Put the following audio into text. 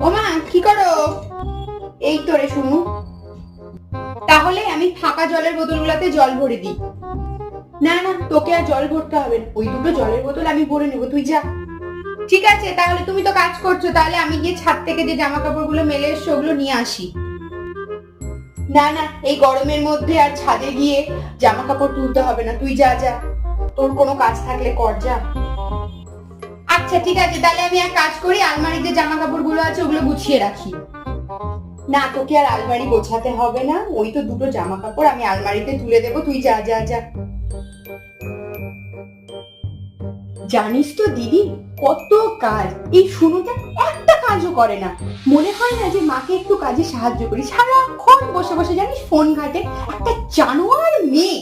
ওমা কি করো? এই তো রে শুনু, তাহলে আমি ফাঁকা জলের বোতলগুলোতে জল ভরে দিই। না না, তোকে আর জল ভরতে হবে না, ওই দুটো জলের বোতল আমি ভরে নেবো, তুই যা। ঠিক আছে, তাহলে তুমি তো কাজ করছো, তাহলে আমি গিয়ে ছাদ থেকে যে জামা কাপড়গুলো মেলে এসছো ওগুলো নিয়ে আসি। না না, এই গরমের মধ্যে আর ছাদে গিয়ে জামা কাপড় তুলতে হবে না, তুই যা যা, তোর কোনো কাজ থাকলে কর যা। আচ্ছা ঠিক আছে, তাহলে আমি এক কাজ করি, আলমারিতে যে জামা কাপড় গুলো আছে ওগুলো গুছিয়ে রাখি। না, তোকে আর আলমারি গোছাতে হবে না, ওই তো দুটো জামা কাপড় আমি আলমারিতে তুলে দেবো, তুই যা যা যা। জানিস তো দিদি, কত কাজ, এই শুনুটা একটা কাজও করে না। মনে হয় না যে মাকে একটু কাজে সাহায্য করি, সারাক্ষণ বসে বসে জানিস ফোন ঘাটে, একটা জানোয়ার মেয়ে।